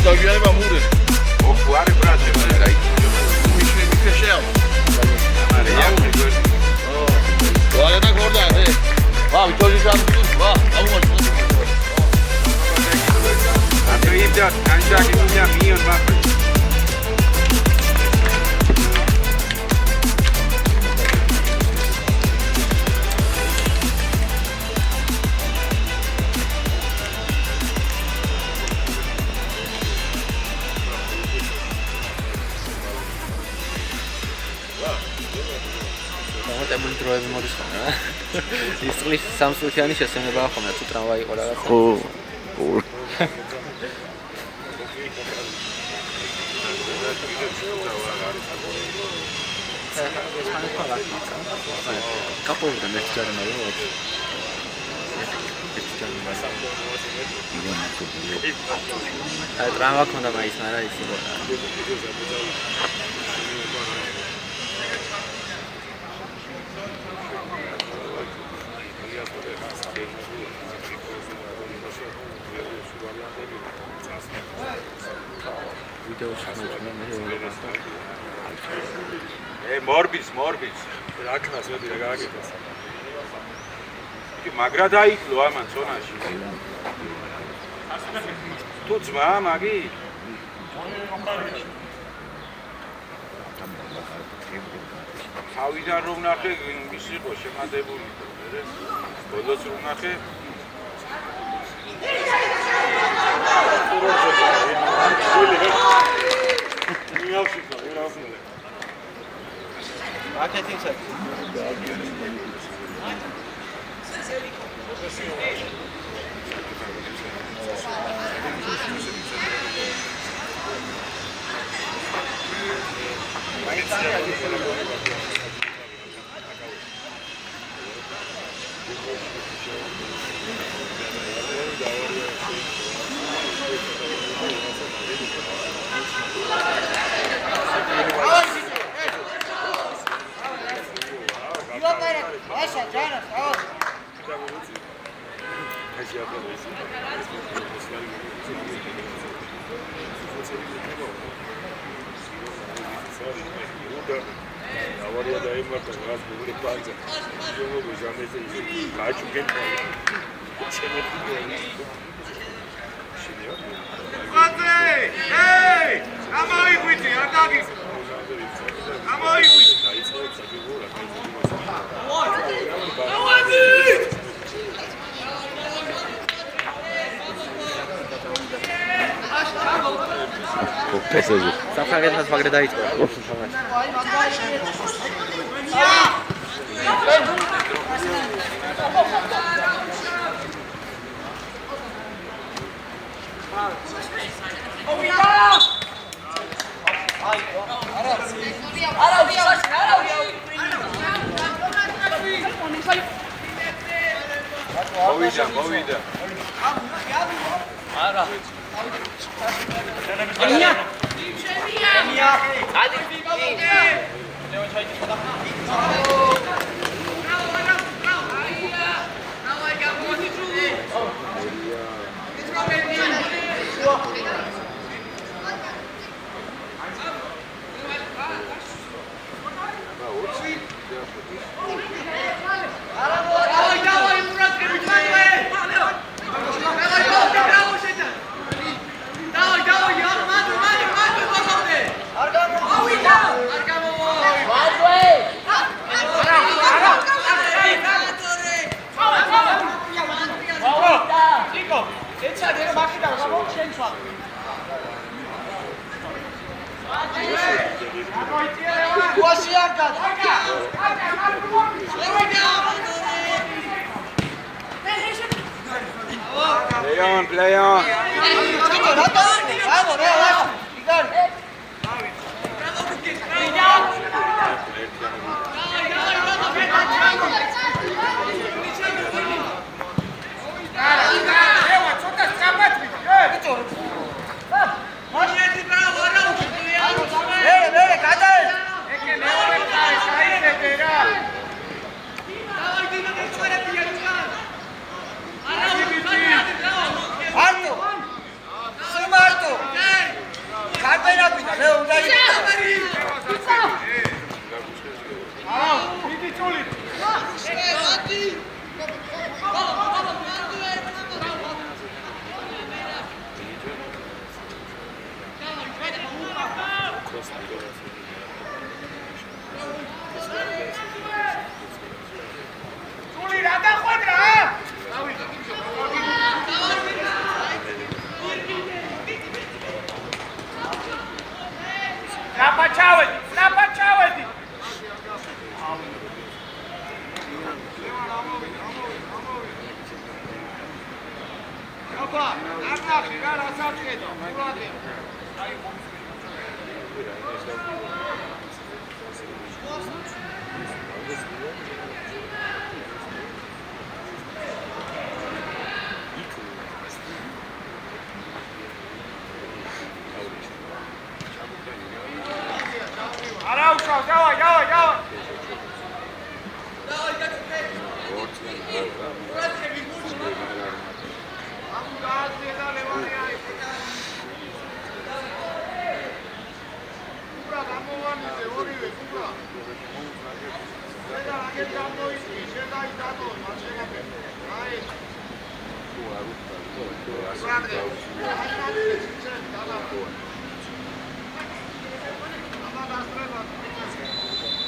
Zagiane mamure. O cuore braccia non era il Mi piaceva. Oh. Guarda da guardare. Va, mi togli tanto. Va, Andrea, anche che non è mio, ma მოტებული დროები მოდის ხოლმე. ის წლის სამსულთიანი შესაძლებაა ხოლმე თუ ტრამვაი იყო რაღაცა. ხო. კაპოიდან ერთი ჯარი მოვა. აი ტრამვა ქონდა მაინც, მაგრამ ის იყო. Morbis. Raknas vedi ragazzi. Che magra daiklo aman zonashi. Tu dzma magi. Თავიდან რომ ნახე ის იყო შემადებული. ბოლოს რომ ნახე Marketing set. Авария да има раз говори панза. Його вижамете и качу ген. Ей! Амой гуйти, атаги. Амой гуйти. Песежи. საფრანგეთს მაგრე დაიწყო. Მოვიდა. არა. Play on. Arto! Marto!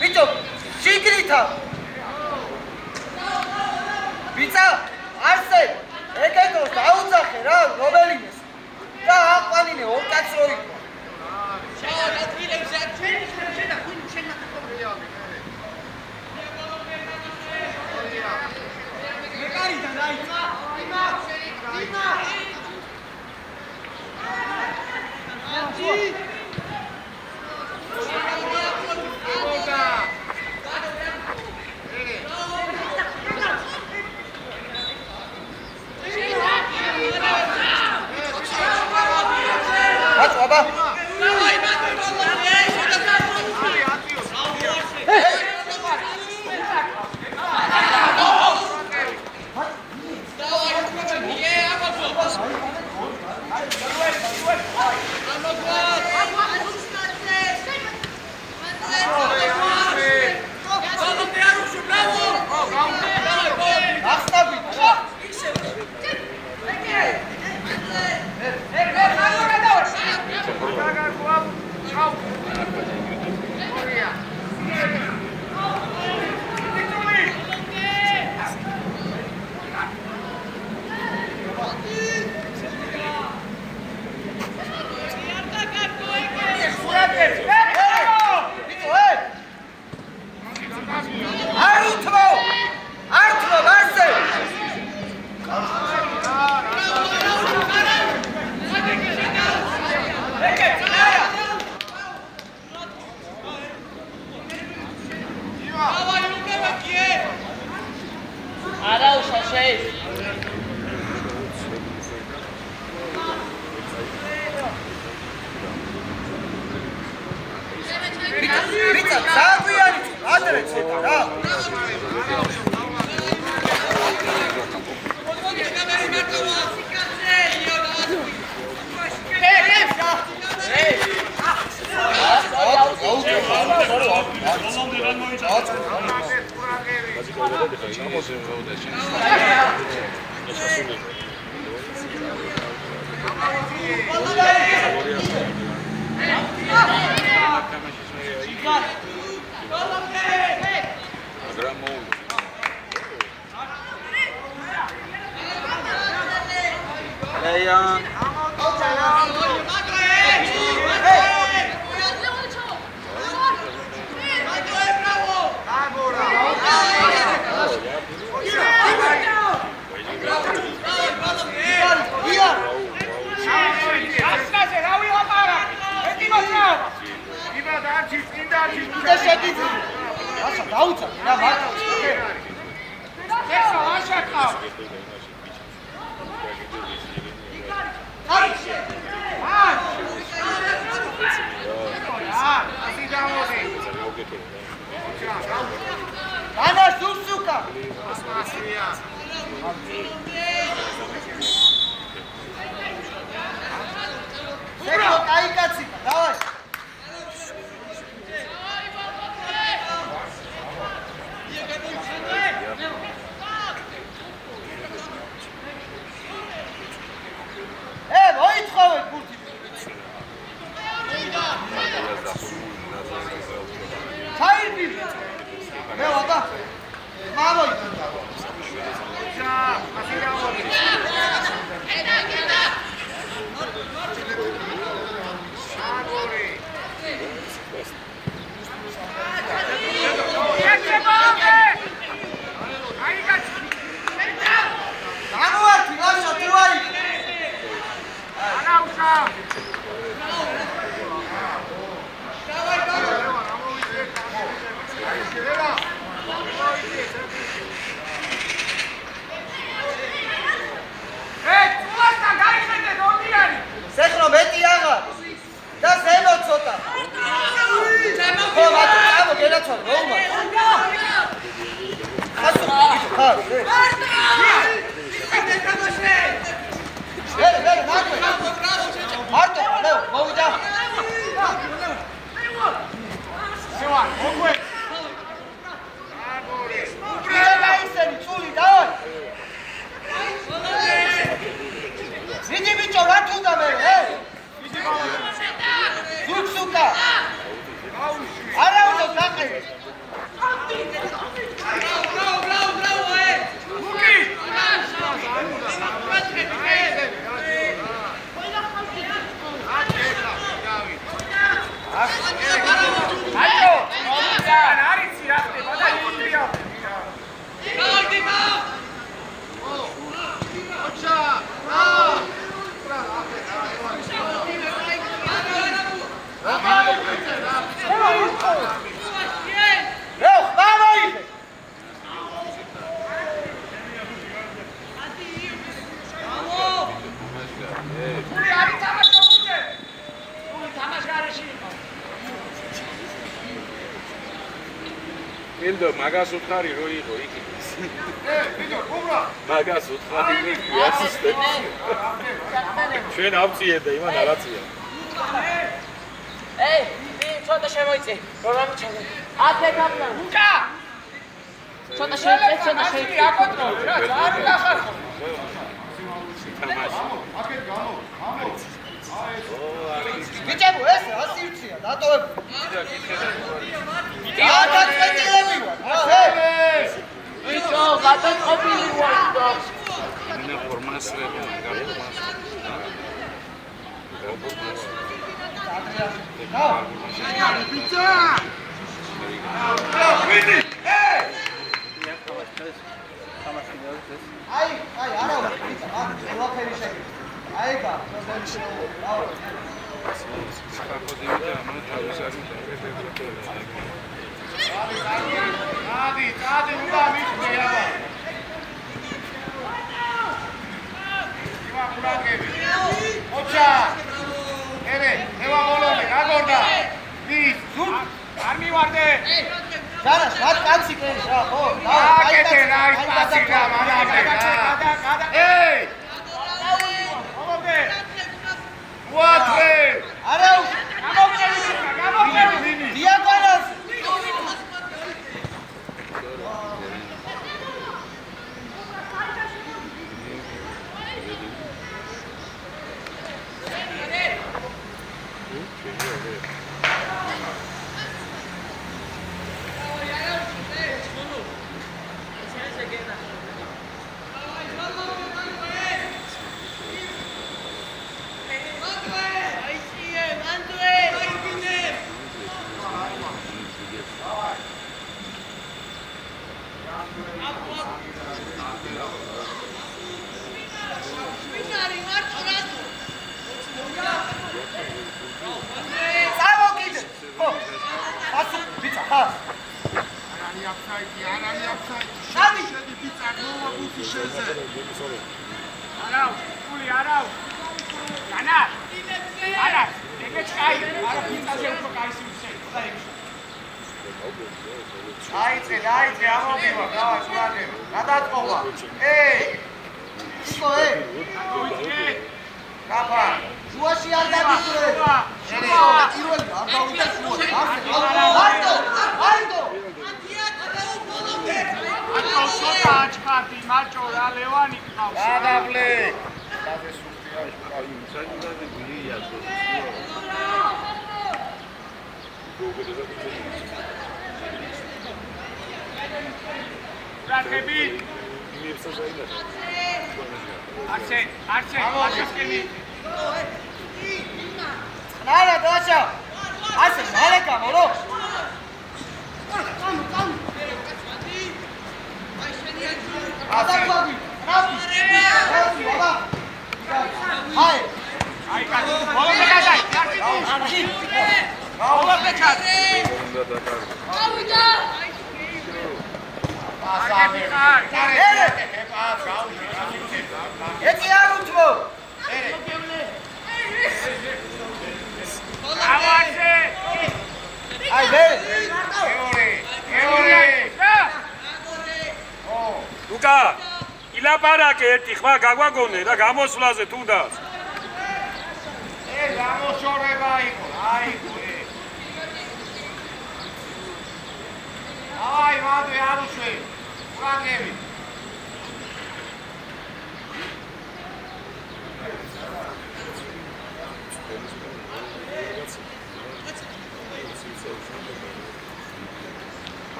Vito, Sigrita! Vita, Arse, ეკეთოს დაუძახე რა, რომელიმეს. და აყვანინე ორკაც რო იყო. კენდო მაგას უთხარი რო იყო იქ. მაგას უთხარი იყო ასისტენტი. ჩვენ ავწიეთ და იმან არაწია. ეი, ცოტა შემოიწე. პროგრამი ჩავდე. ათე გაბლა. უკა. ცოტა შეიწე, ცოტა შეიწე. აკონტროლ. რა, არ გახარხო. თამაში. აქეთ გამო. ბიჭებო, ეს რა სივრცეა, დატოვებული. გადაწყვეტილები ვარ. ბიჭო, გადაწყვეტილი ვარ. ინა ფორმასრები, აი, არა ვიყიდა, ყველაფერი შეგიძლია. აი გა, დადი უნდა მიხდე აბა. იმა ყურაკები. ოჩა. ევე, ევა მოლონე, გაგორდა. ვის, ზუ? არ მივარდე. ჯარა, რა კაცი კეშ რა, ხო? აკეთე რა ის პასი რა, მანამდე რა. ეი! What way? არა, გამოგები. დიაკონოს. დაიწყე, ამოვივა, გავარ სულაგები. გადაწყობა. ეი! ისო ე. გაფა. შუაში არ დაგიწურე. შუა, პირველი არ დავიდა შუა. მარტო. აკო სოთა აჩქარდი, მაჭო რა ლევანი ყავს. გადაბლე. დაზე სუფია აი საერთოდ გულია რაკები არჩე ასკენი ნანა დაშა ასე მალე გამო აბა აი კაცო ბოლომდე გადაი ბოლომდე ჩადე ავიდა ასამი ეცი არ უთმო ავაზე აი მე ეორე ლუკა ილაპარაკე ერთი ხმა გაგვაგონე და გამოსვლაზე თუნდაც გამოშორება იყო აიგო აი მანდე არ უშვე ყურაკები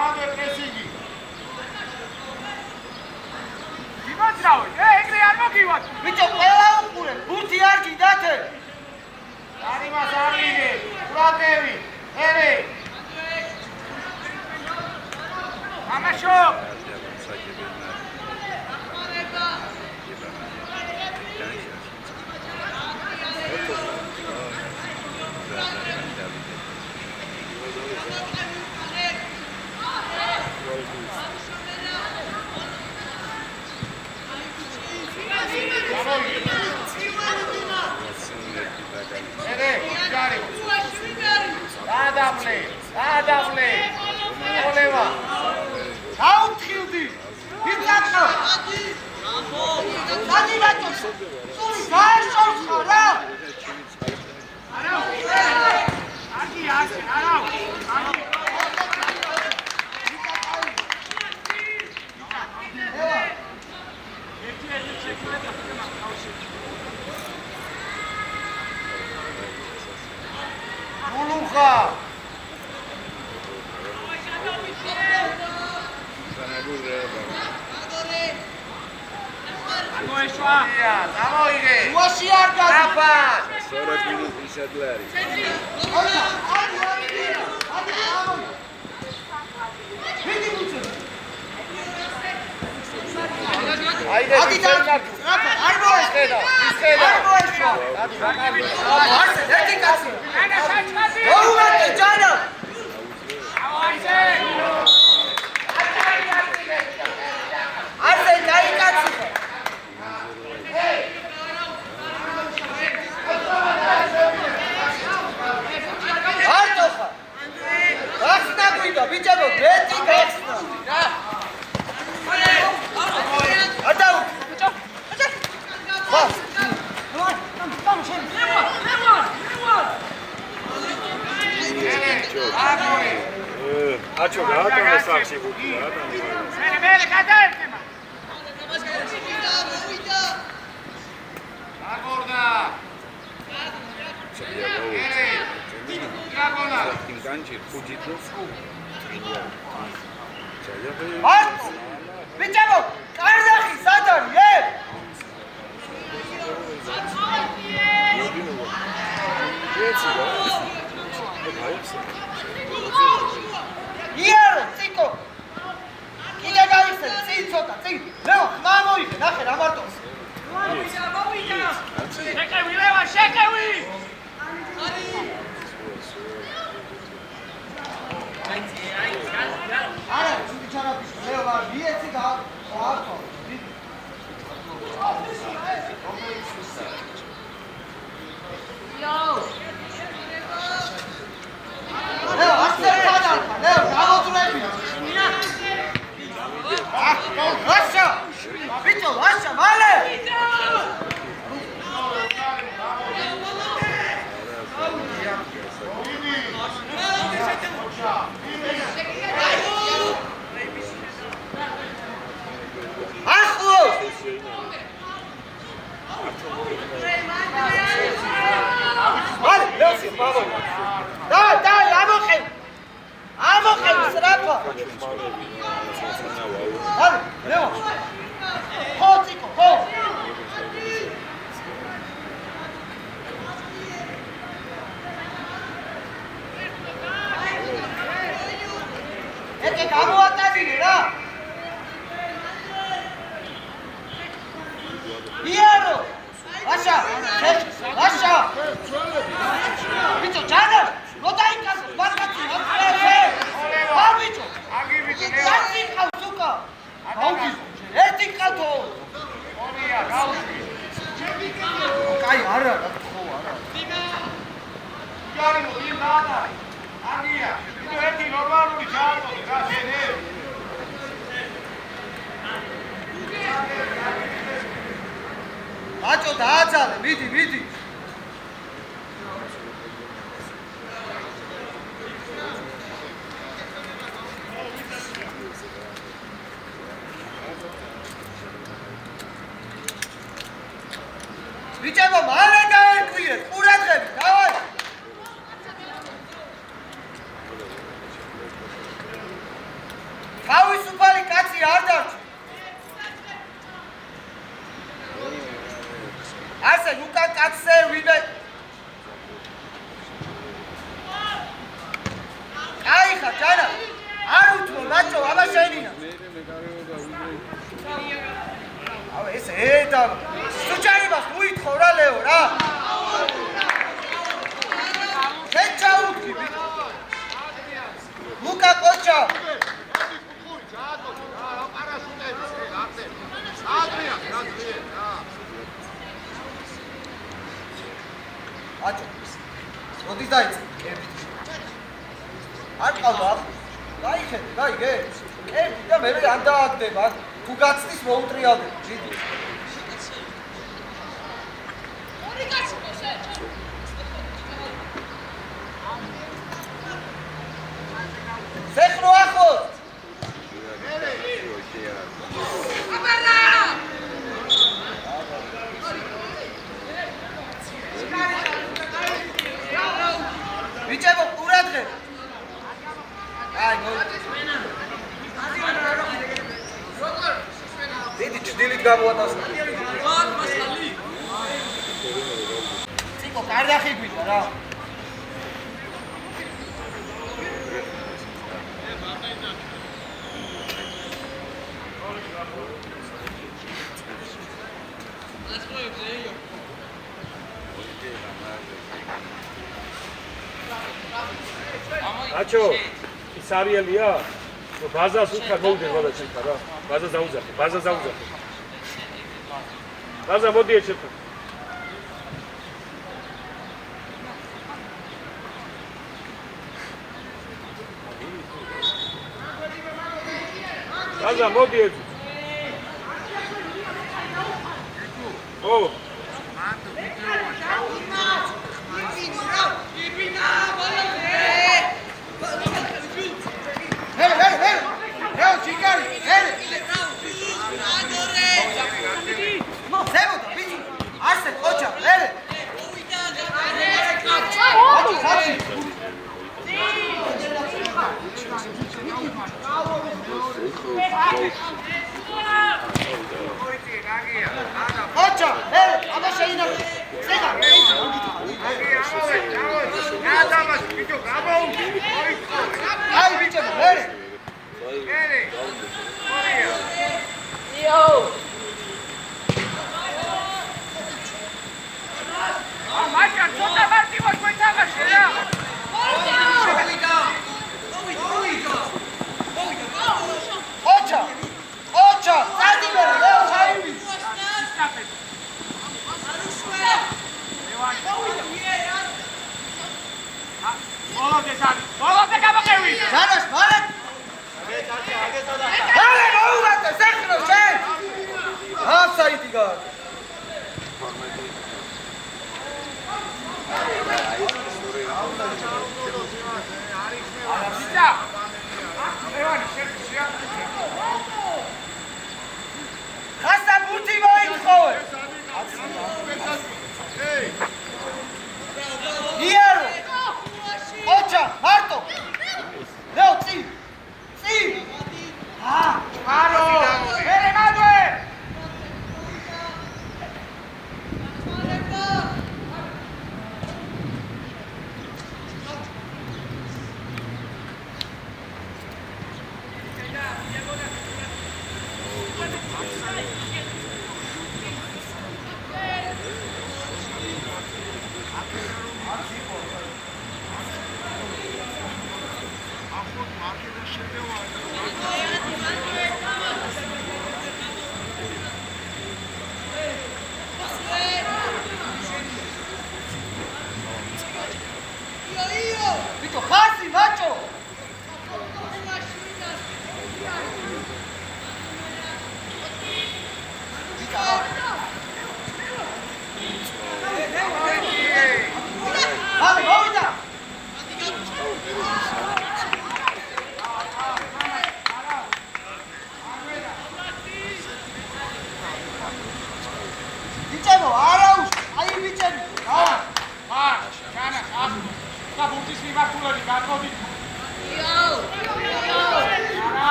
ვანდე პრესინგი იმაძრავე ეგრე არ მოგივათ ბიჭო ყველა უყურე ბურთი არ გიდათე არიმას არ მიგე ყურაკები ელე ამაშო გადავლე. ოლევა. გაუთხილდი. იცაწყო. ადი ბატონო. სული გააშორ ხარა. არა. ადი არა. Muluха! Გამოიგე! უაში არ გავა! 40 მინუტი ისედლე არის. აიდე არ მოეხედა ისხედა არზე ერთი კაცი ანა საჭმაზი მოუმეტე ჯანა არზე კაი კაცი არტოხა გახსნა გვიდა ბიჭებო მეტი გახსნა რა Adam! Bas! Tam şey. Aço, rahat ol saksı bu. Seni böyle kadar etme. Bak orada. Bak! Biçemo! Kardeşi zaten ye! Yero, Tiko! Ide galisen, zin sota, zin! Leo, mamo ide, nahe, ramartos! Šekevi, Leva, šekevi! Ara, čudi čarapiš, Leva, vijeci da, ovako. Leo, aster kada, Leo, kako tu lepi? Vaša! Vito, vaša, male! Аху! Vale, Leo, mamo. Dai, amokhem. Amokhem, srapa. Vale, Leo. Ho, Tiko, ho. Eke gamoatadire ra. Iero! Vaša! Vaša! Bićo, Čanar! No daj kazu! Baskaci! Otvrete! Pa, bićo! Zaci kao suka! Gauki! Eti kao to! Kaj, ara! Kako ara? Jarimo, im nada! Agija! Eti normalni čarno! Grazie, ne! Mačo, dađale, vidi. Bićemo male da erkuje, uradrebi, davaj! Თავისუფალი კაცი არ დარჩა. ასე უკან კაცზე ვინმე აი ხა ჯანა არ უთმო მაჭო აბა შეინა აბა ეს ედა სუჭაიბას უითხო რა ლეო რა შეჩაუთი ლუკა კოჩა აჭო მოდი დაიწყე. არ ყავდა ახლა. გაიხედე, გაიგე. ერთი და მე არ დააგდება. თუ გაცდის მოუტრიალდები. დიდი. ზეხრო ახლოს. ბიჭებო, ყურადღებ. აი, დიდი ჭდილით გამოატასნა. ციკო, კარდახი გვიდა რა. აჩო, ის არიელია? ბაზას უკან მოვიდე ყველა ჩემთან რა. ბაზას დაუძახე, ბაზას დაუძახე. ბაზა მოდი ეჩერთან. ბაზა მოდი ეჩერთან. ო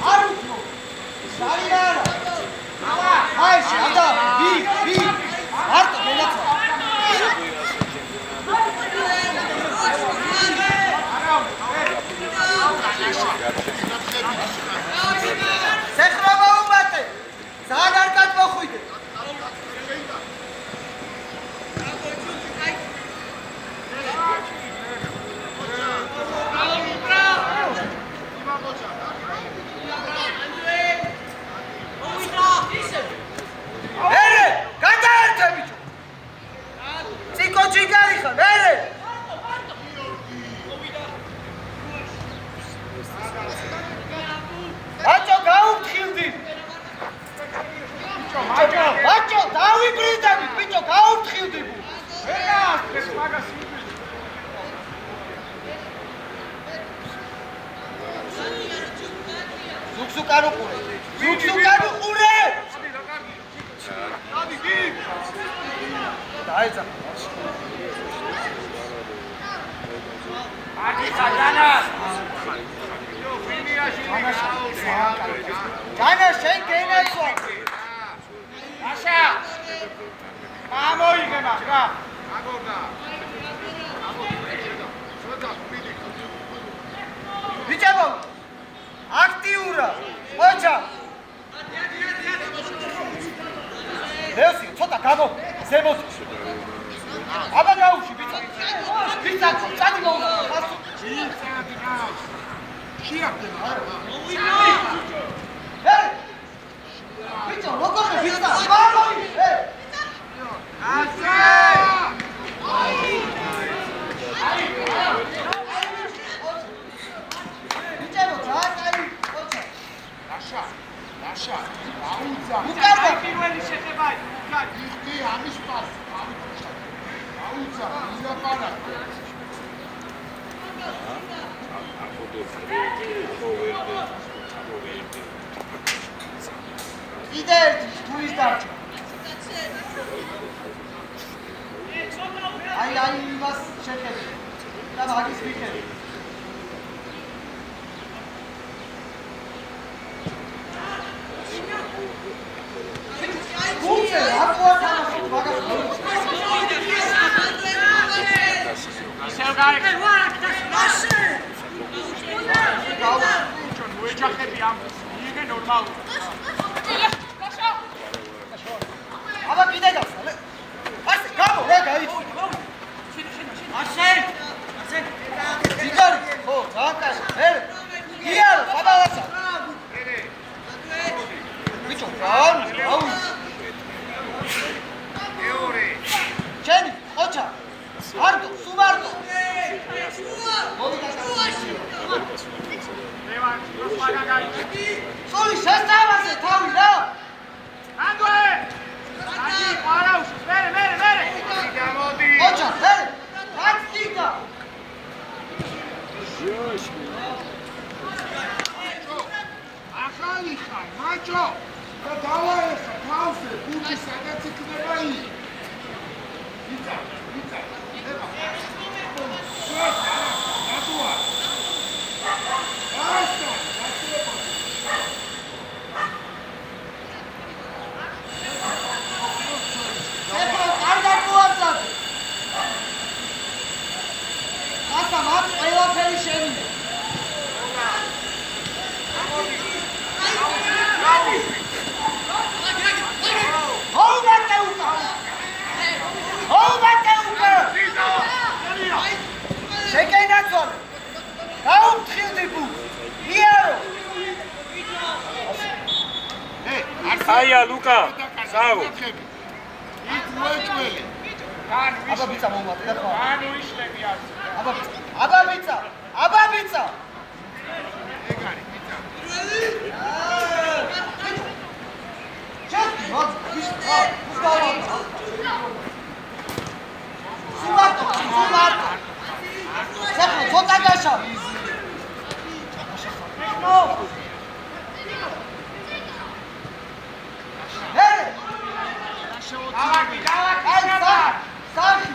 არ უფრო სარი რა არა აი შეადა ვი მარტო გენაცვა სეხრა მოუმატე ძალიან არ გადმოხვიდე მერე გადაერთე ბიჭო ციკო ჩიგარი ხარ მერე ბაჭო გაუფრთხილდი ბაჭო დავიბრიდები ბიჭო გაუფრთხილდი ვერა ეს მაგას ზუგზუკარუყურე დადი კი დაიცა ადი საგანა ჯანა შენ გენაცვა აშა ამოიღე მაგრამ ბიჭებო აქტიურა ოჩა ლეოსი ცოტა გამო ზემოთ აბა გაუში ბიჭო წადი მოუნა ხასო ბიჭო როგორ ბიჭო მაგოი ბიჭებო ძააკალი ოჩა აშა აუძა უკარდა პირველი შეხება იხდი ამის პასი აუძა ილაპარაკე კიდე ერთი თუის დარჩა აი იმას შეხედე და მაგის ვიხედე გულზე აკვა თამაშობ მაგას ისევ გაიგე ეჯახები ამ იგე ნორმალურად აბა კიდე გავსალე ასე გამო რა გაიწვი ასე ძიგარი ხო ძალიან კაი იარო საბალასა ბიჭო აუ ჩენი ოჩა მარტო სუმარტო სული შესთავაზე თავი რა ანდვე ადი ყარაუს მერე გამოდი ოჩა მერე გაცდიდა ახალი ხარ მაჭო და დავაეხა თავზე გული სადაც იქნება იქ ვიცა ება ატუა ასა ეხლა კარგად მოაწადე ასა მაგ ყველაფერი შენია შეკენაცვალე გაუფრთხილდი ბუს იარო აია ლუკა საუ იქ მოეჭველი აბა ბიცა მომატე და ხო ანუ ისლები არის აბა ბიცა ეგარი ბიცა ჩეთი მოძ ბიცა სუმარტო სახო ცოტა გაშავ სახი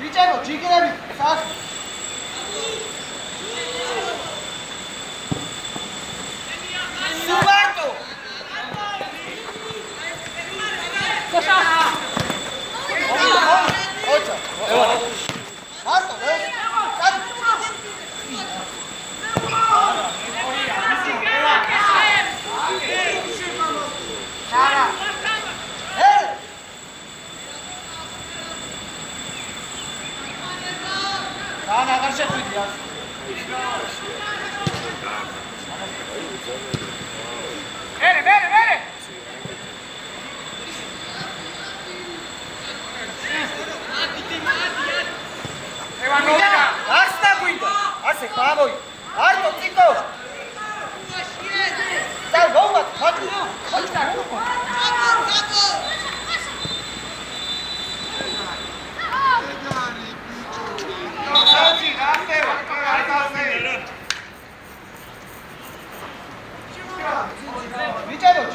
ბიჭებო ჯიგრები სახი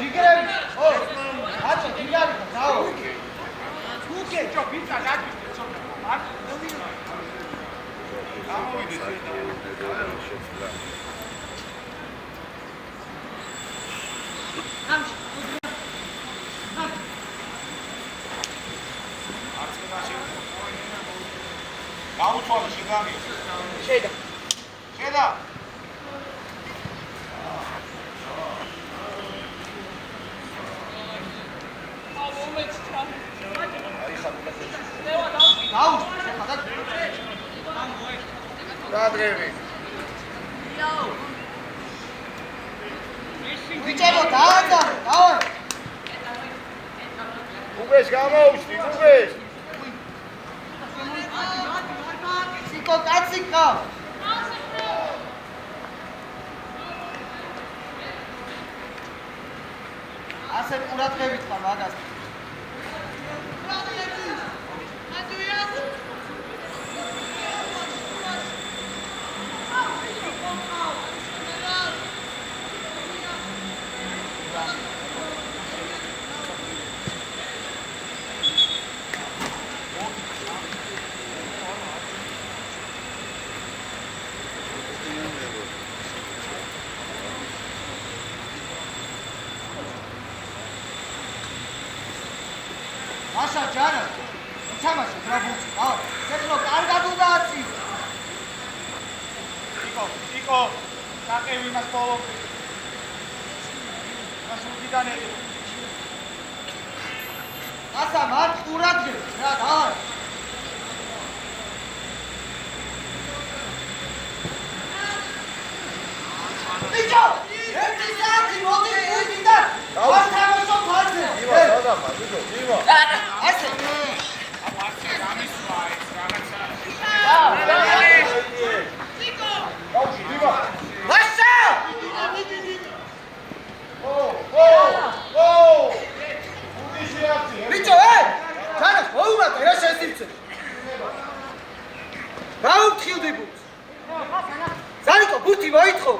ჯიგრები. ო, ატო ჯიგარი და დაო. უკე ჯო ბიცა დაგიწე ცოტა. მარტო გამოვიდეთ გაუცვალე შეგამიო. შედა. შედა. გადრევი. ბიჭებო, დააძაბე, დავარ. უგეს გამოუშვი, უგეს. ციკო კაციკა. ასე ყურადღებით ხარ მაგას. Masha Jana, თამაში გრაბულში. აუ, ცეცხლო კარგად უნდა აციო. იკო, საყევი მას ბოლო. მას უკიდან ედი. ასა მარ ყურადღებ, რა დაარ. ბიჭო, ერთი საათი მოდი უკიდან. არ თამაშობ ფარზე. იმა, დადახარ, ბიჭო, იმა. ასე. აბა გამისვა ეს რაღაცა. გაუშვი, იმა. მასა! უდიში აცი. ბიჭო, ჯანას მოუმატე რა შესიცე. გაუფრთხილდი ბუთს. ზარიკო, ბუთი მოიწყო.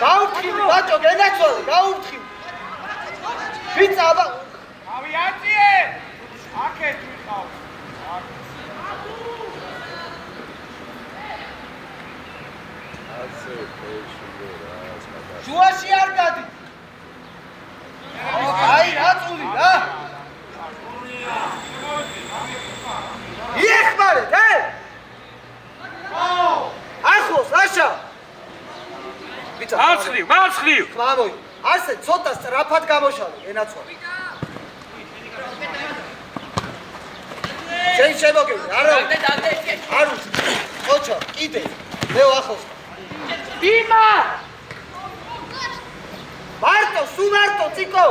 გაუფრთხილდი, ბაჭო, გენაცვალე, გაუფრთხილდი. ბიცა, აბა. ავიაციე! აქეთ ვიყავ. ასე შეიძლება რა. შუაში არ გადი. აი, რაწული რა. იეხმარე, და? ახლოს, რაშა? ბიცა, მარცხნივ. მამოი, ასე ცოტა სწრაფად გამოშალე, ენაცვალე. შენ შემოგევი, არა? არ უჩი. ხოჩა, კიდე. მეო ახლოს. დიმა! მარტო, სულ მარტო, ციკო.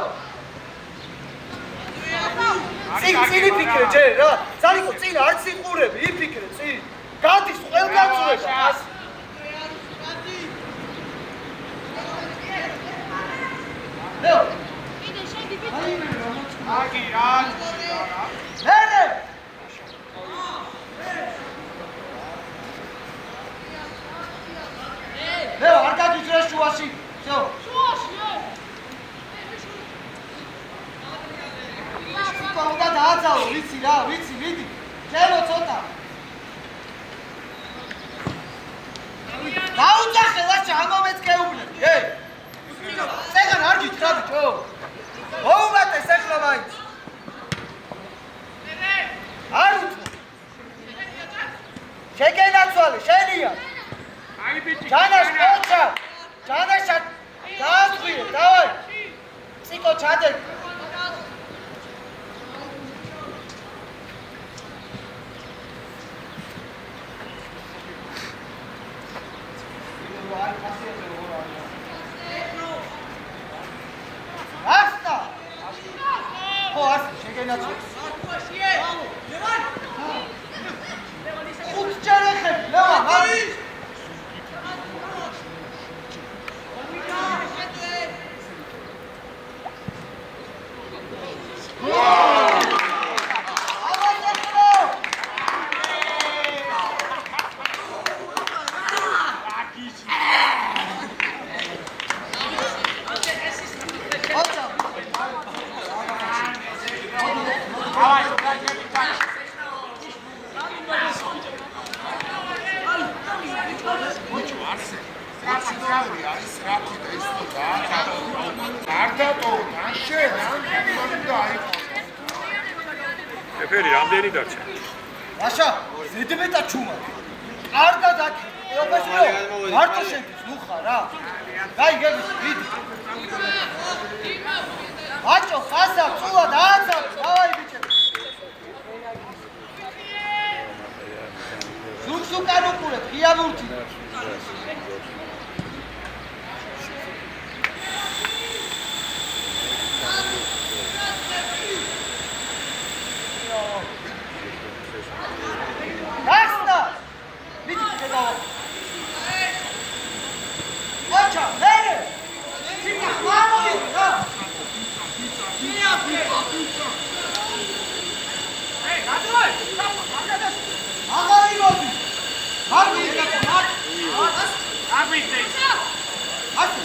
წინი ფიქრე ჯერ რა. ზარიკო, წინ არ სიყურები, იფიქრე, წინ. გადის ყველგან წურება. მეო. აგი რა? ნერე. მეო, არ გაგიძრე შუაში. всё. ციკო უნდა დააძალო, ვიცი რა, ვიცი, მიდი. ჩემო ცოტა. დაუძახე ლაშა, ამომეწკეუბნები, წეგან არ გითხრა ბიჭო. მოუმატე სეხლა მაინც. არ უწო. შეგენაცვალე, შენია. აი ბიჭი. ჯანაშ ყოჩა. ჯანაშა დაასხვიე, დავაი. ციკო ჩადე. ასტა. ხო, ასე შეგენაცვალე. ხუთ ჯერეხები, ლევან, მარის. არ დატოვო, ან შენ, ან უნდა აიყო. ეფერი რამდენი დარჩა? მაშა, ზედმეტად ჩუმად. კარგად აქ, პროფესორო, მარტო შენთვის, ნუ ხარ რა. გაიგები, ვიდი. ბაჭო, ხასა, წულა დააცავ, დავაი ბიჭები. ზუგზუკან უყურეთ, ღია ბურთი. გახსნა! მიდი შეგავა. აჩა, მერე! ციტა, მამოდი, რა! ეი, გადავაი! მაგადას! აღარ იმოდი! მარგი ეკაცა, მარგი! აბიდე! ასე!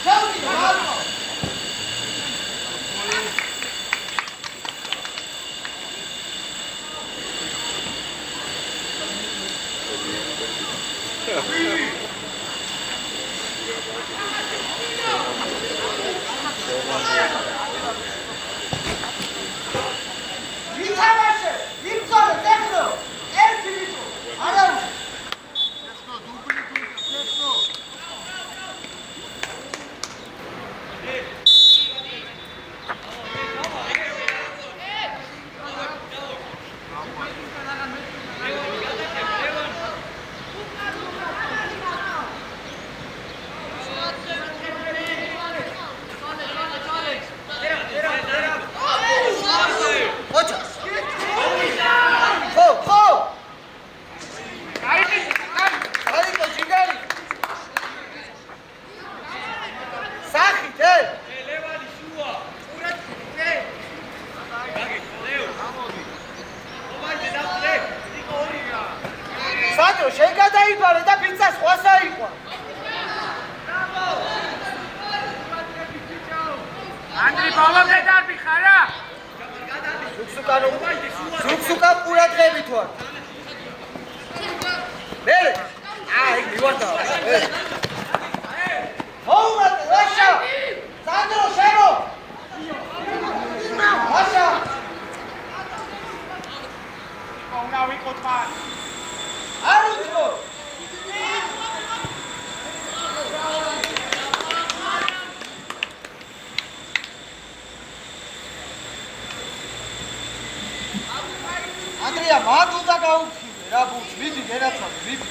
ჩაუდი, მარგო! ვითამაშე! ვიბრძოლე, ტექნო! ერთი ვიტო! არა უშ! ტექნო, დუბლი, ტექნო. ოჩა! ხო, ხო! არიკო, ჯიგარი! სახით, ლევანი შუა! ყურად ხე! საჯო, შენ გადაიბარე და პიცა სხვას აიყვა. ანდრი ბოლომდე დარბი ხარა? ზუგზუკან ყურადღებით ვარ. მერე! აი, მივარდა. მოუმატე, ლაშა! სანდრო, შენო! ლაშა! უნდა ვიყოთ მან. არ უთქო! ანდრია, მან უნდა გაუთხილე რა ბურთს, მიდი გენაცვალე, მიდი.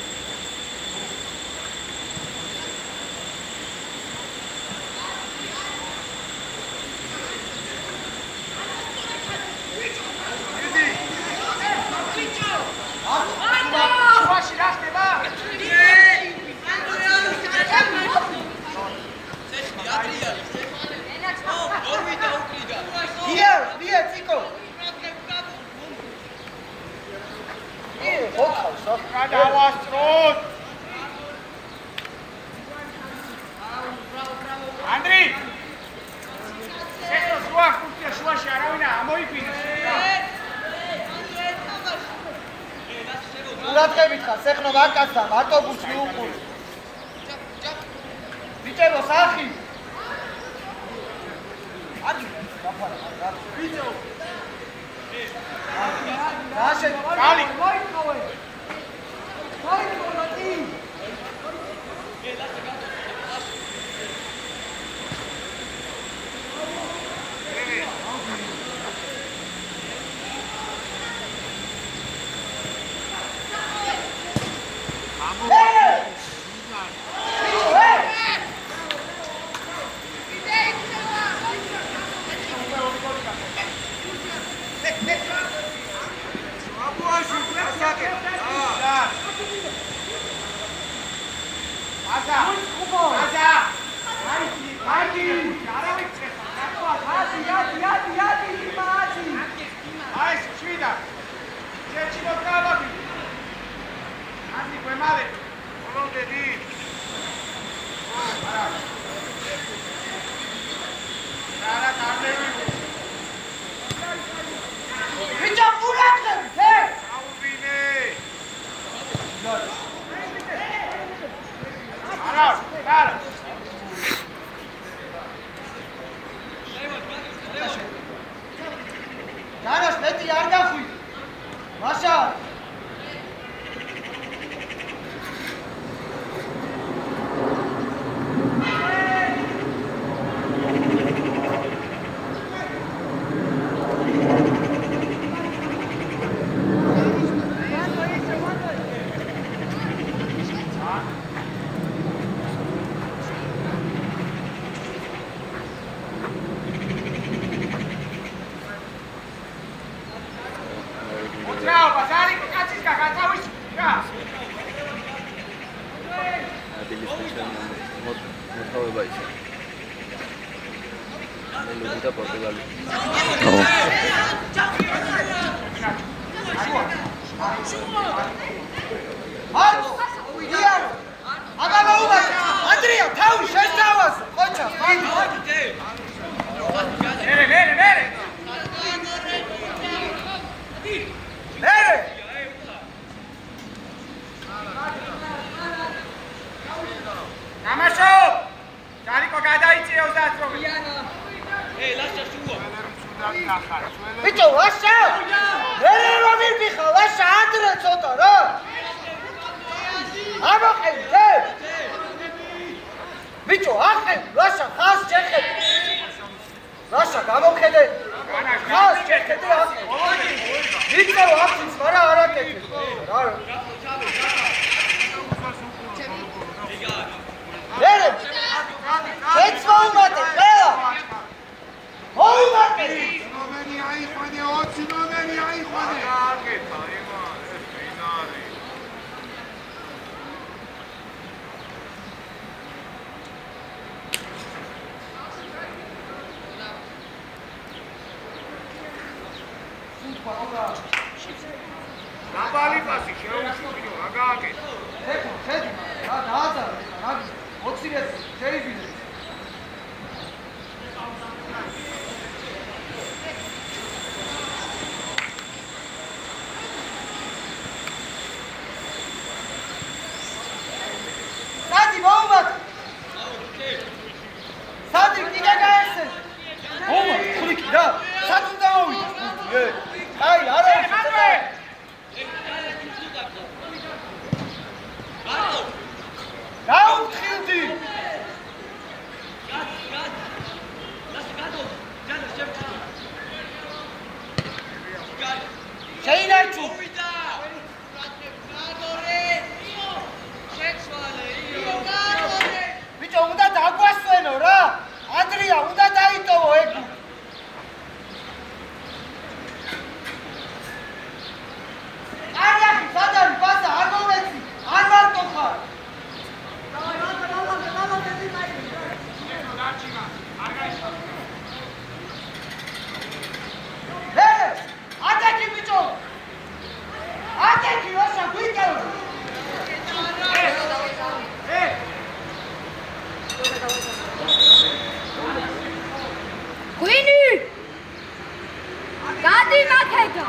შუაში რა ხდება? დია, ციკო. ხოხავს, გადავასწროთ. ანდრი! ეს როა კუთხე შუაში არავინ ამოიფინოს. ყურადღებით ხარ, სეხნო ვაკაცდა, ავტობუსი მიუყური. ბიჭებო, სახი! ადი, გაფარა, რა. ბიჭო! რაშე, კალი! მოიქოვე! მოიქოვე, დი! ჯანას მეტი არ გახვი. მაშა მოთხოვება ისე. მელოდი და პორტუგალი. ანდრია თავი შეესწავას ხოჭა მერე გამაშო ჯარიკო გადაიწიე 30 რომი ბიჭო ვაშა მერე რომ მიხა ვაშა ანდრე ცოტა რა ამოყენე ბიჭო ახე ვაშა ხას ჩეხე ვაშა გამოხედე ხას ჩეხე ახე ბიჭო ახის მარა არაკეთე რა მერე შეცვალმატე ყველა მოუმატე ნომერი აიხვანე 20 ნომერი აიხვანე აკეთა იმან ეს ფინალი დაბალი პასი შეუშვი ბიჭო რა გააკეთა ხედი რა დააძარა რა 20 მეტრ შეიბინე სადი მოუმატე სადი კიდე გაესე მოუმატე ხურიკი რა სად უნდა მოვიდე აი არა გაუთხილდი შეინარჩუ ბიჭო უნდა დაგვასვენო რა ანდრია უნდა დაიტოვო ეგ არიახი სადარი ბაზა არ მომეცი არ მარტო ხარ ატაკი ბიჭო ატაკი ვაშა გვიტევ გვინი გადი მაქედა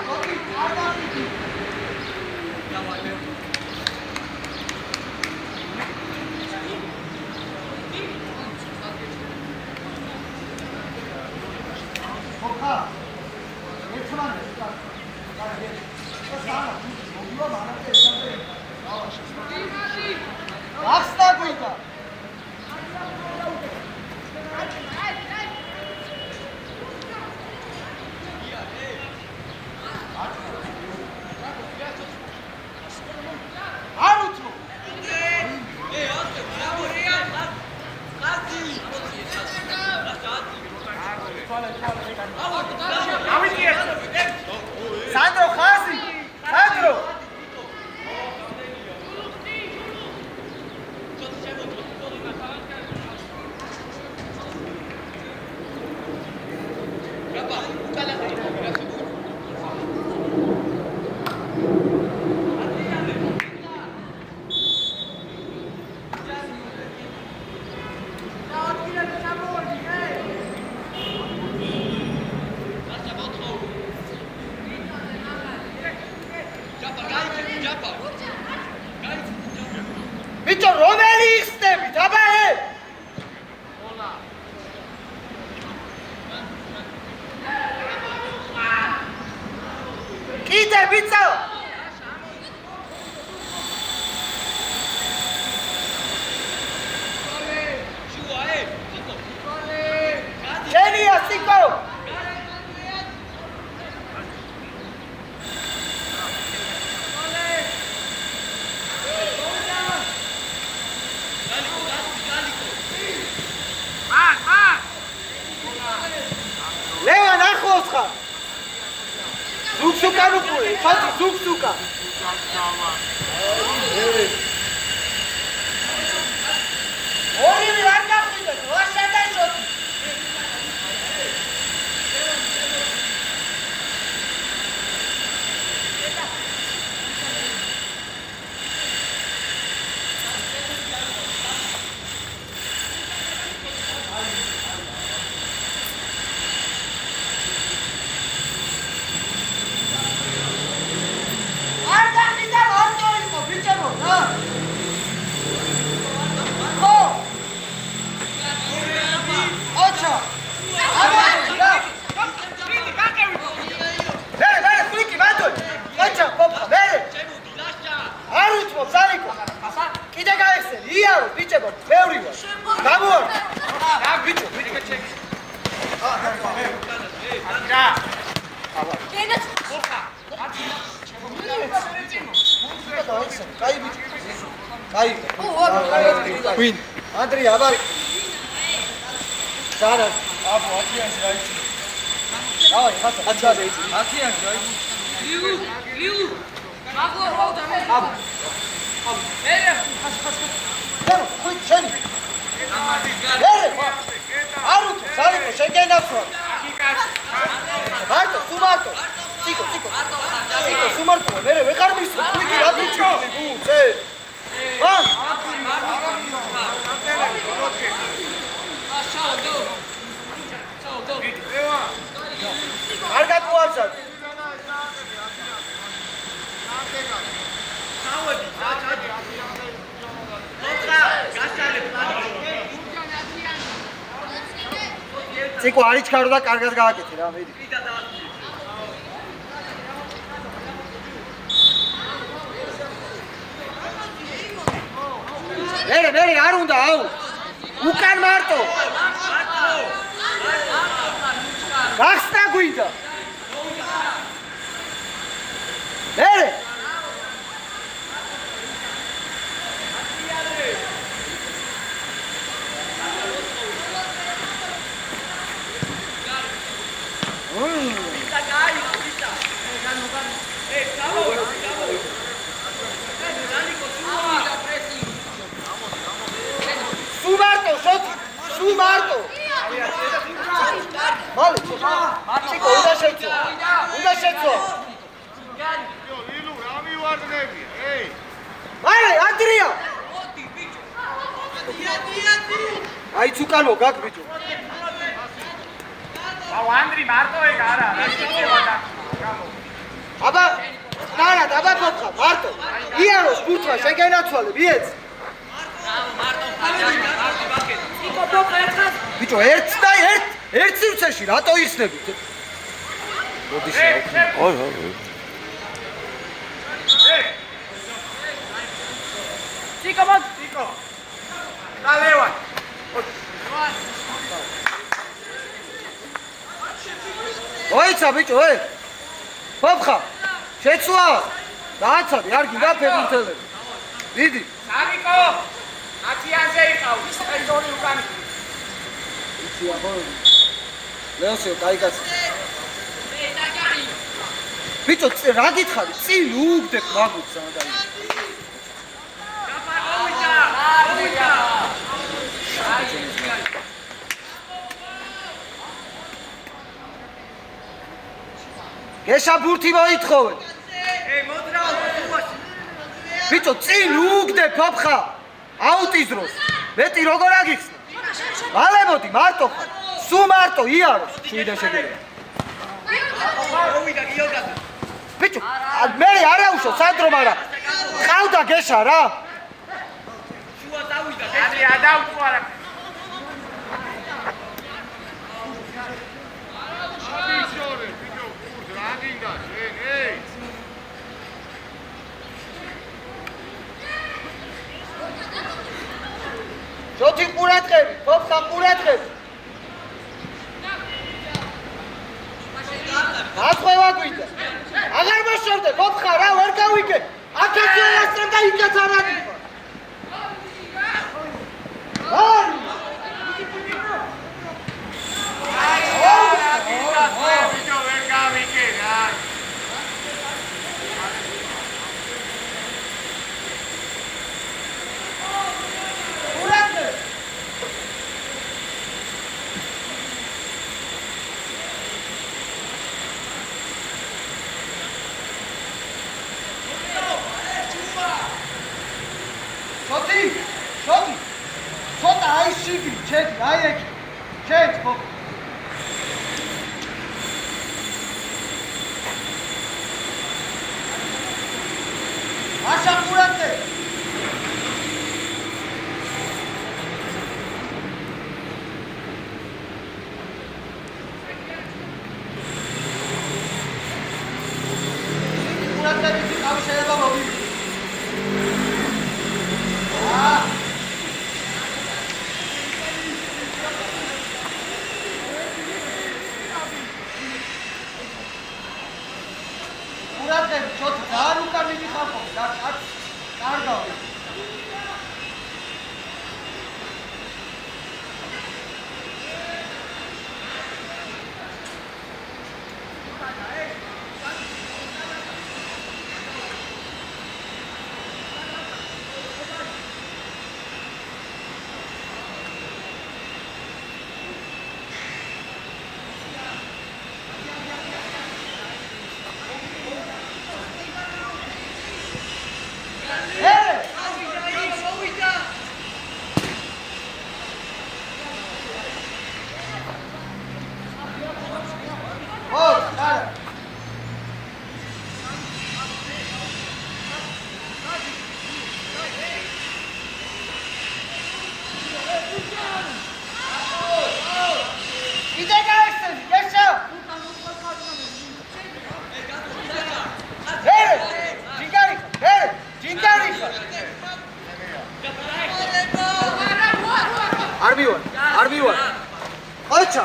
ხა ერთმანეთს ახსნა გვიდა არ უთრო სანდრო ხაზი სანდრო ხათი ზუგს უკა. ორივე არ გახვიდეთ, ვაშა და შოთი. Win. Andrei, abar. Zara. აბო 10-იანს რაიცი. Davay, hasa. 10-იანს რაიცი. Liu. Maglo roda me. Abu. Mere. Dero, quick, sheni. Dere. Arut, Zariko, შეგენაცვალ. Marto, sumarto. Tiko. Tiko, sumarto. Mere, ვეღარ მისვა. quick, რა გიჩვენე, გუცე. Van. კარგად მოაწყდა. ციკო არიჩქარო და კარგად გააკეთე რა, მიდი. მერე არ უნდა, აუ. უკან მარტო. გახსნა გვინდა. მერე. Sumarto, Soti, Sumarto. Male, Chico, უნდა შეცვა. ლილუ, რა მივარდნები? ეი. მალე, ანდრია. აი ცუკანო, გაკ ბიჭო. აუ ანდრი მარტო ეგ არა, რა შეწევა და გამო. აბა, ნარა, დაბაკოთხა, მარტო. იანოს ბურთვა შეგენაცვალე, მიეც. ბიჭო, ერთს და ერთ სივრცეში რატო იხსნებით? მოდი შევხმო. ოი. Tiko, Tiko. Da Levan. ოიცა ბიჭო, ფოფხა. შეცვლა. დააცადე, არ გინდა ფეხბურთელები. დიდი. Sariko. 10-იანზე იყავ, ეს ორი უკანი. იცია ხო? ლეოსიო, კაი კაცი. ბიჭო, რა გითხარი? წინ უგდებ მაგუც ამ და. გეშა ბურთი მოითხოვე. ეი, მოდრაო, თუმაში. ბიჭო, წინ უგდებ ფოფხა. აუტის დროს. მეტი როგორ აგიხსნა? მალებოდი, მარტო ხარ. სუ მარტო იაროს, შვიდა შეგერა. მოვიდა გიოგაზე. ბიჭო, მე არაუშო სანდრო, მაგრამ ყავდა გეშა რა. შუა დავიდა, ანდრი ადავწუ არა. აბიჟორე, ბიჭო, გურდ, რა გინდა შენ, ეი. შოთი ყურადღები, ფოფხა ყურადღები. გასხვევა გვინდა. აღარ მოშორდე, ფოფხა რა ვერ გავიგე. აქაც ვერასწრებ და იქაც არ აგიხარ. აი! ბიჭო, ვერ გავიგე რა. შოთი ცოტა აი შვიდი ჩედი აი ეგ ჩედი ხო აშაკურატე კურატები თავი შეიძლება მოვიდეს კურატები ჩოთი ძალიან უკან მიდიხარ ხო და კარგავი არბივარ ოჩა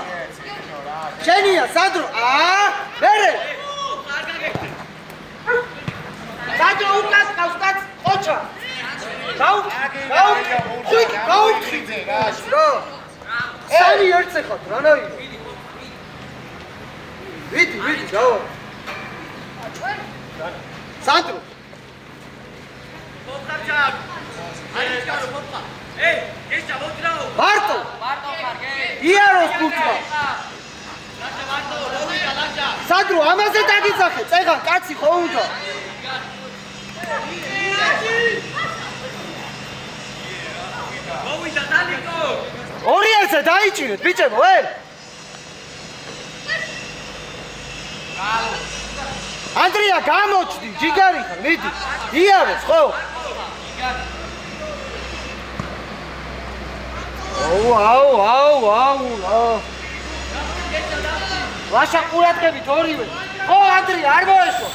შენია სანდრო მერე სანდრო უკას კაცკაც ოჩა გაუთხიდე რა სამი ერთზე ხოთ რანაირ ვიდი გავა სანდრო პოპხარჩა არის გარო პოპხა გეშა მოძრაო მარტო ხარგე იაროს ფუტბა მარტო როვიდა ლაშა სადრო ამაზე დაგიძახე წეგან კაცი ხო უნდა მოვიდა დალიკო ორიელზე დაიჭირეთ ბიჭებო ანდრია გამოჩდი ჯიგარი ხარ მიდი იაროს ხო აუ ვაშა ყურადღებით ორივე ხო ანდრია არ მოეშო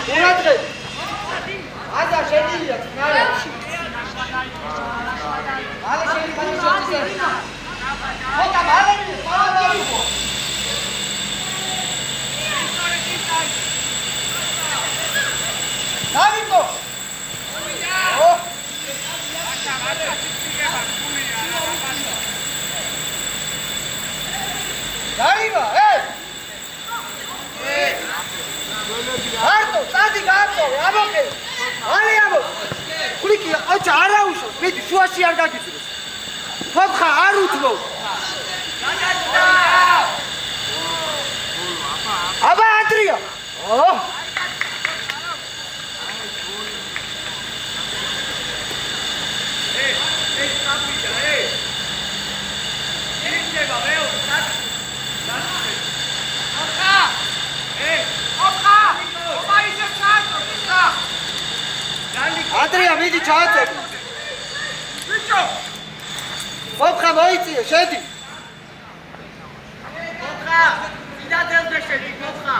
ყურადღებით აზა შედილია წნარა მალე შეიძლება შეწესო ხოდა მალე დაიწყო დავიკო დაივა არტო წადი გააწოვე ამოყე მალე ამო ხლიკი ოჩა არ აუშავს მეტი შუაში არ გაგიწროს ფოფხა არ უთმო აბა ანდრია ანდრია მიდი ჩააწევი ბიჭო ფოფხა მოიწიე შედი ფოფხა მიდადელზე შედი ფოფხა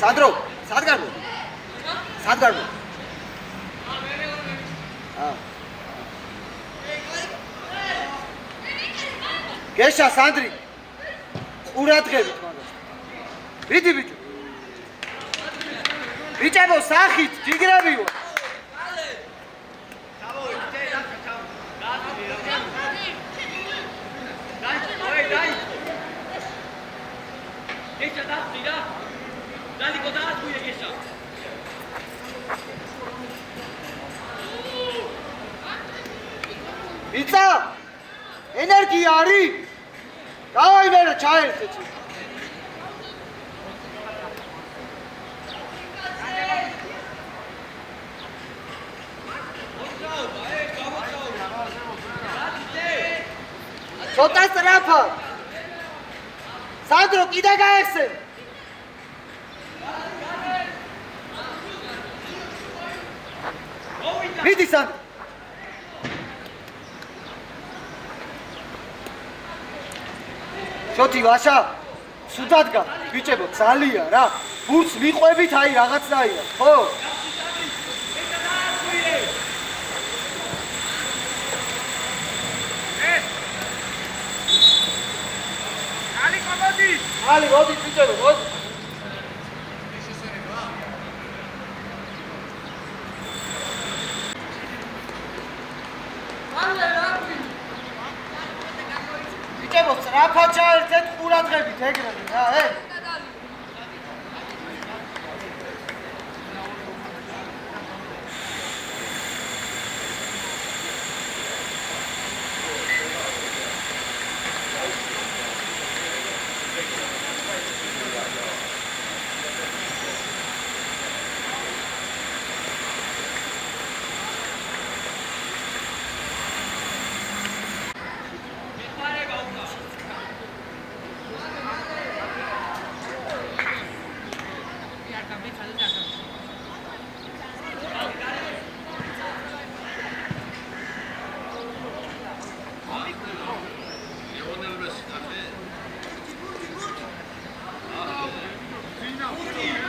სანდრო სადგარბო გეშა სანდრი ყურადღებით მაგას ვიდი ბიჭო ბიჭებო სახით ჯიგრებიო ისა ენერგია არის დავაიმერე ჩაერთე ცოტა სწრაფად. სანდრო კიდე გაეხსენ. მიდი სანდრო. შოთი ვაშა სუდადგა ბიჭებო ძალიან რა ბურს მიყვებით აი რაღაცნაირად ხო ალი მოდი ბიჭებო მოდი ბიჭებო სწრაფად ჩაერთეთ ყურადღებით ეგრევე რა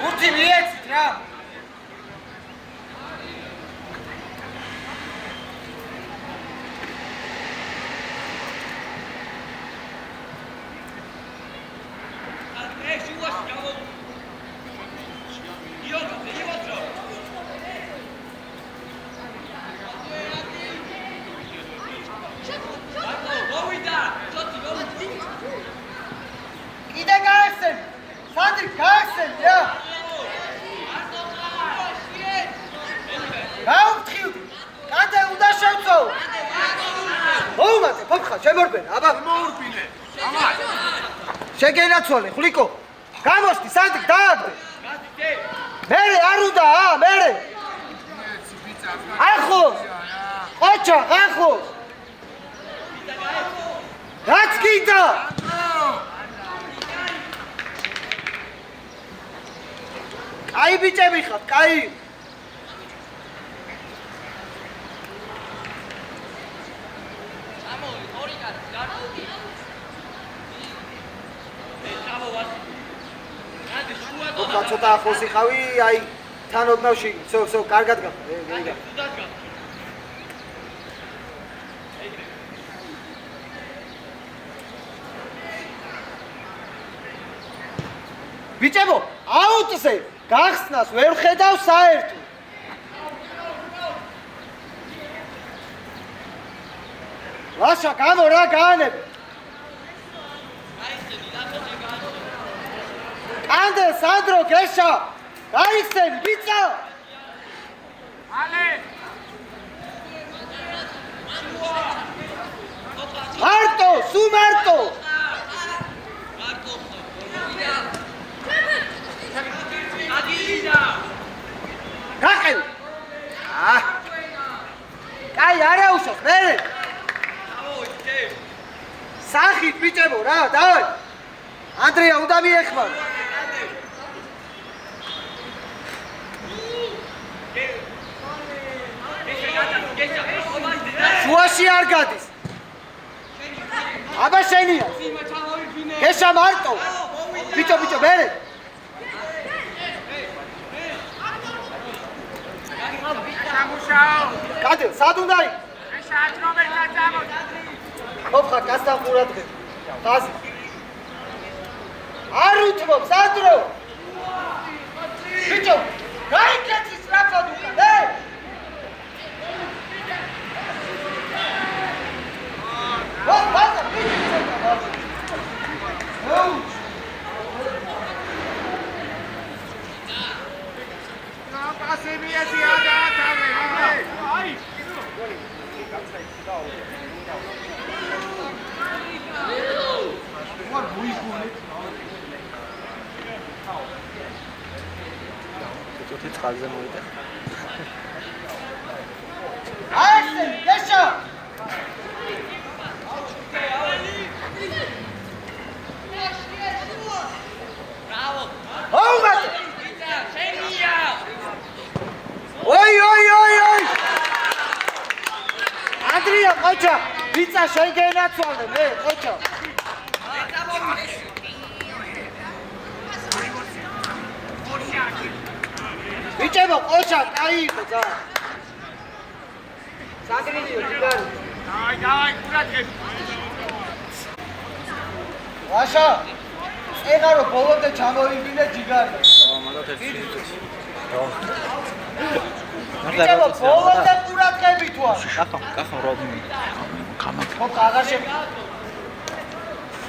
ურთი მიეცით რა კიდე გაეხსენ სანდრი გაეხსენ რა გაუფრთხილდი კანტე უნდა შევწო მოუმატე ფოფხა შემორბენა აბა მოურბინე ამა შეგენაცვალე ხვლიკო გამოსდი სანდრი დააგდე მერე არ უნდა მერე ახოს ყოჩა ახოს რაც კიდე კაი ბიჭები ხართ, კაი. ოკა ცოტა ახლოს იყავი, აი თან ოდნავში, всё, კარგად გახდა. ბიჭებო, აუტზე გახსნას ვერ ხედავ საერთოდ. ლაშა გამო რა გაანებ. კანდე სანდრო გეშა გაიხსენ ბიჭო. ale მარტო, სუ მარტო. გაყევი. კაი არა უშავს მერე. სახით ბიჭებო რა, დავაი. ანდრეა უნდა მიეხმარ. შუაში არ გადის. აბა შენია. გეშა მარტო. ბიჭო მერე. კადე, სად უნდა იქ? ხოფხა, კასთან ყურადღება. დაზი. არ უთმობ, სანდრო. ბიჭო, გაიქეცი სწრაფად უკან, ბაზა, ბიჭო. ცოტა წყალზე მოვიდა. აიხსენ, გეშა. ბიცა შენ გენაცვალე მე ყოჩა ბიჭებო ყოჩა კაი იყო ძა საგრინიო ჯიგარი დაი ყურადღები ვაშა ეგარო ბოლომდე ჩამოვიბინე ჯიგარი ბიჭებო ბოლომდე ყურადღები თუ არა კახა რობინი ხომ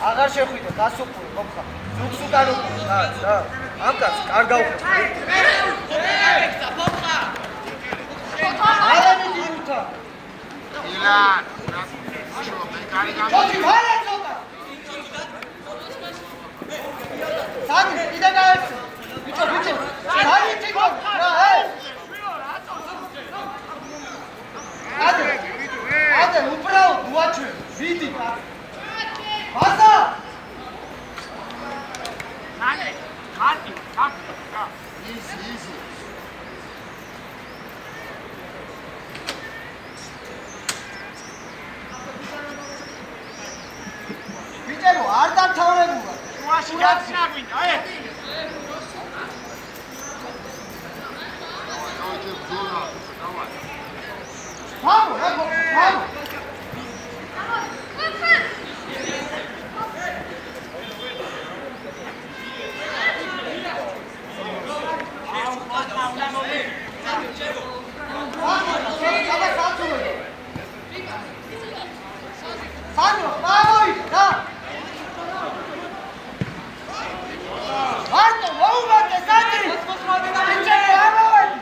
აღარ შეხვიდე გასუყური ხომ ზუგს უკან უყური და ამ კაცს კარგა უყური ალანი დიუთა ილან შო მე კარი ჩოჩი მალე ცოტა სადი კიდე გაეცე ბიჭო სადი თიკო რა ადე უბრალოდ დუაჩვე ვიდი ბაზა ნანე ხარტი ისი ბიჭებო არ დამთავრებულა შუაში გაცნა გვინდა ვამო რა ვამო Sandro, vamos! Da! Marto, მოუმატე სანდრი! ბიჭები, ამოვედი!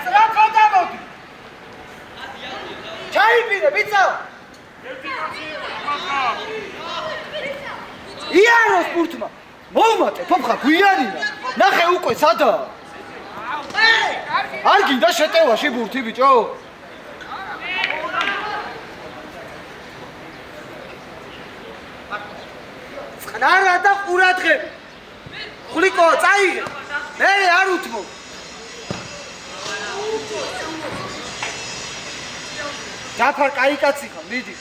სწრაფად ამოვედი! ჩაიბირე, ბიცა! იაროს ბურთმა! მოუმატე, ფოფხა, გვიანია! ნახე უკვე სადაა! არ გინდა შეტევაში ბურთი, ბიჭო! ყნარა და ყურადღები. ხვლიკო, წაიღე. მე არ უთმო. ჯაფარ კაი კაცი ხარ, მიდი.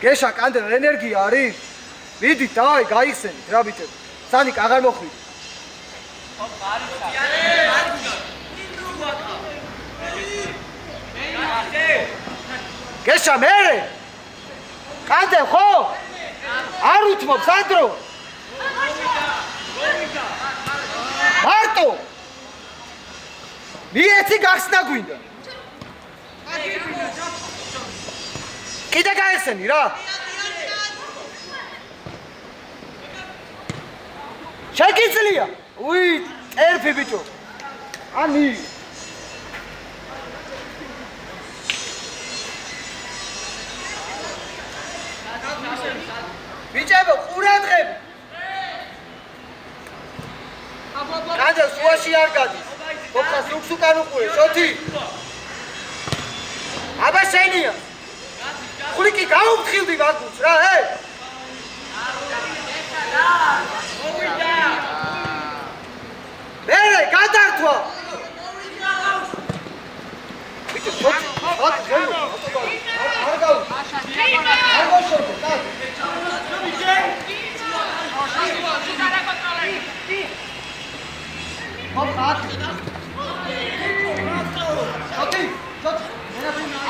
გეშა კანდელ ენერგია არის? მიდი, დავაი, გაიხსენით რა ბიჭები. სანიკ აღარ მოხვიდე. გეშა მერე? კანდელ ხო? არ უთმობ, სანდრო? მარტო! მიეცი გახსნა გვინდა. კიდე გაეხსენი რა. შეგიძლია? უი, წერფი ბიჭო. ანი. ბიჭებო, ყურადღები. კანდა სუაში არ გადის. ხოხა ზუგს უკან უყურე, შოთი. აბა შენია. ხვლიკი გაუფრთხილდი ვაგულს რა, მერე გადართვა. ბიჭო, შოთი, ხათ გელო, არ გაუ. არ მოშორდე, კაც. ხათ. შოთი,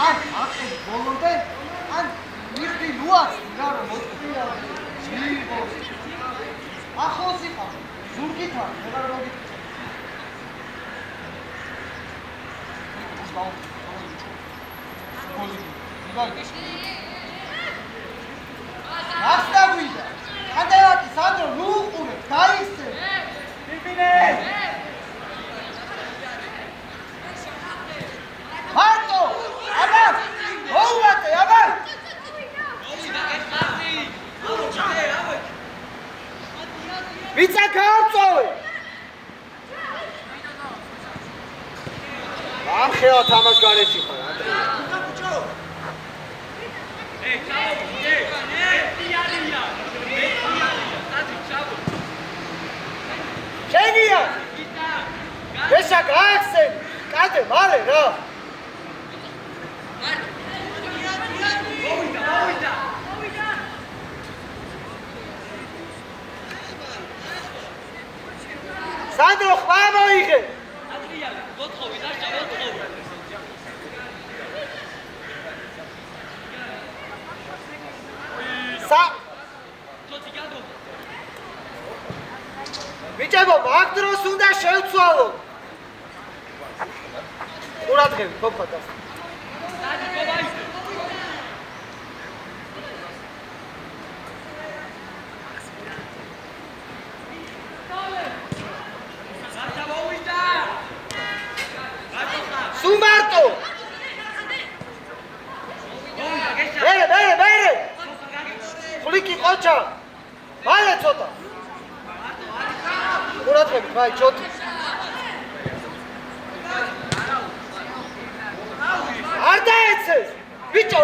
ან ბოლომდე ან მიხდი ლუაც რა რომ მოწია ჯიბო ახოს იყო ზურგითა რა რომ ახლა ვიდა ადევაკი სანდრო ნუ უყურე დაიხსე ბიბინე მარტო აბა მოუმატე აბა ბიცა გააწოვე ამ ხეო თამაშ გარეში ხარ ანდრე შენია ეშა გაახსენ კადე მალე რა სანდრო ხმა მოიღე ბიჭებო მაგ დროს უნდა შევცვალო ყურადღებით ფოფა და Sumarto! Bere! Fliki qocha! Vale, chota! Quratreb, vai, chota! Arda etses! Bicho,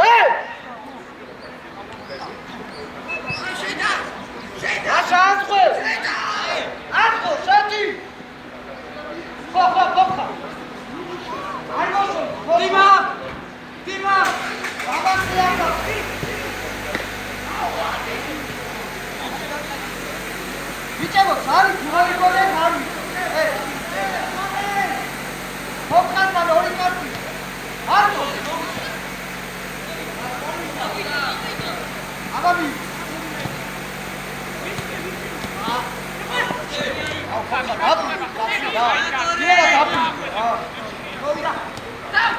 Asha, atqo! Atqo, shati! Fofa! Dima! Abasianga! Bichebo, sari, juhari kore, sari. Hokkan man, ori karti. Harto! Abami!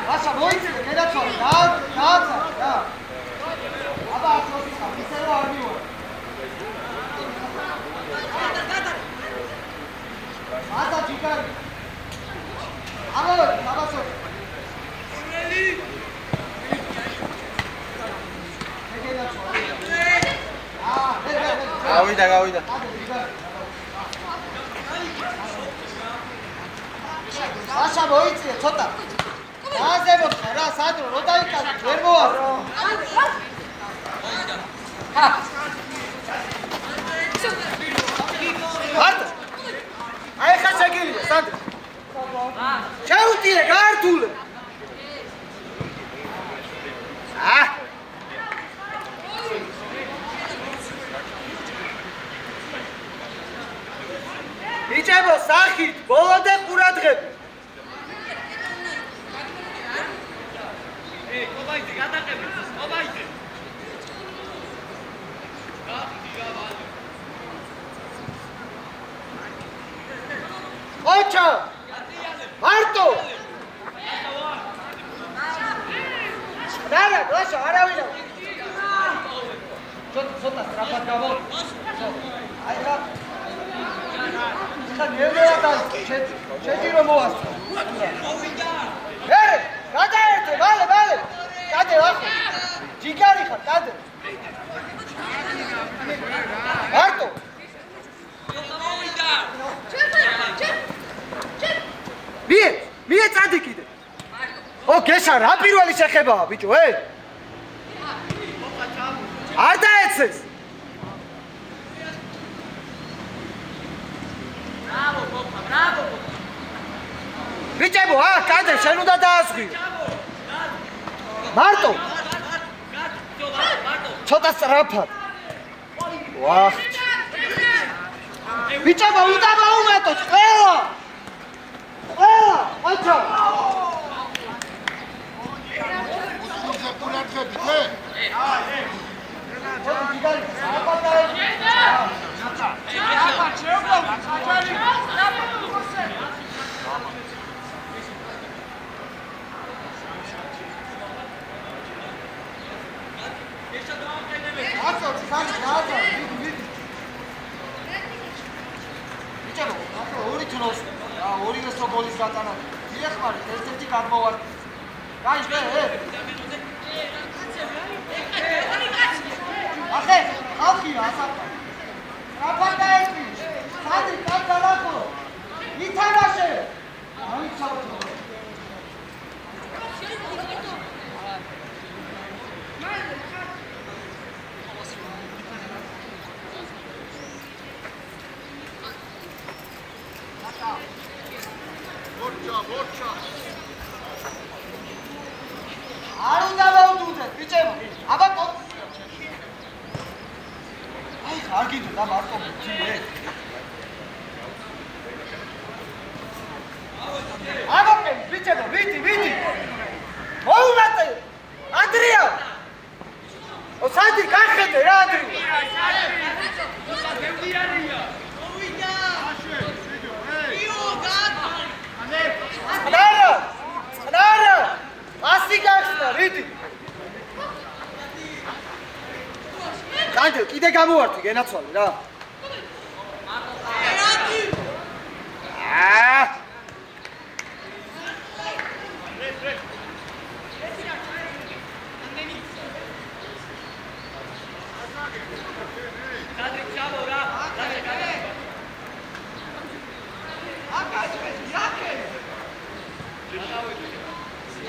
Lascia voi che da ciò, da. Abbassa, mi serve a mio. Asa giocare. Allora, abbassa. Gavida. Lascia voi, ciota. Azebo, რა სადრო, რო დაიკავე, ვერ მოასწრო. ხარდა. აი ხა შეგირია, სადრო. შეუტირე, გართულე. ბიჭებო, სახით, ბოლომდე ყურადღებით. Obajte, გადაყები, obajte. ოჩა! მარტო! რა, ლაშა, არავინ არ. ცოტა სწრაფად გამო. აი ხა. ხა ნევრა და შედი რომ მოასწრო. გადაერთე, ვალე. კადე ახლა. ჯიგარი ხარ, კადე. მარტო. მie წადი კიდე. გეშა რა პირველი შეხებაა, ბიჭო, არ დაეცეს. Bravo. ბიჭებო, კადე შენ უნდა დაასხვიო. მარტო. ცოტა სწრაფად. ვახ. ბიჭებო, უნდა მოუმატოთ ყველა. აჩა. ორივე სოფოლის გატანა. მიეხმარეთ, ერთ-ერთი გადმოვარდნით. გაიშლე, ახე, ხალხია ასაფა. რაფანტაები, სადი კანტალაკო. ითამაშე. აი ჩავთო. Borça. არ უნდა მოვდუდეთ, ბიჭებო. აბა კარგი თუ და მარტო მითიე. აგოყე, ბიჭებო, ვიდი. მოუმატე. ანდრია. ო სადი გახედე რა ანდრია. წყნარა. ასი გახსნა, ვიდი. კანდელ, კიდე გამოვართი, გენაცვალე რა.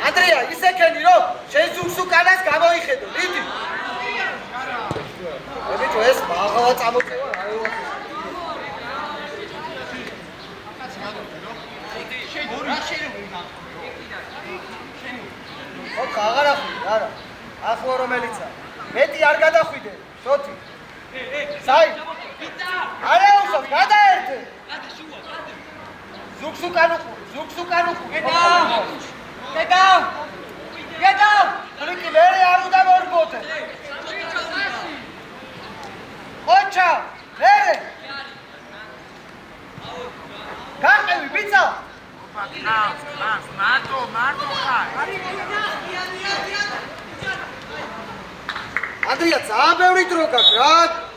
ანდრია, ისე ქენი რომ შენ ზურგსუკანას გამოიხედო, ვიდი. ბიჭო, ეს მაღლა წამოწევა რა ევა. ოქ, აღარ ახვიდე, არა. ახლა რომელიცა. მეტი არ გადახვიდე, შოთი. საი. არა უსო, გადაერთე. ზურგსუკანუყური. გეტა. ხლიკი მერე არ უნდა მორგოთე. ოჩა, მერე. გაყევი, ბიცა. მარტო ხარ. ანდრია, ძალიან ბევრი დრო გაქვს რა.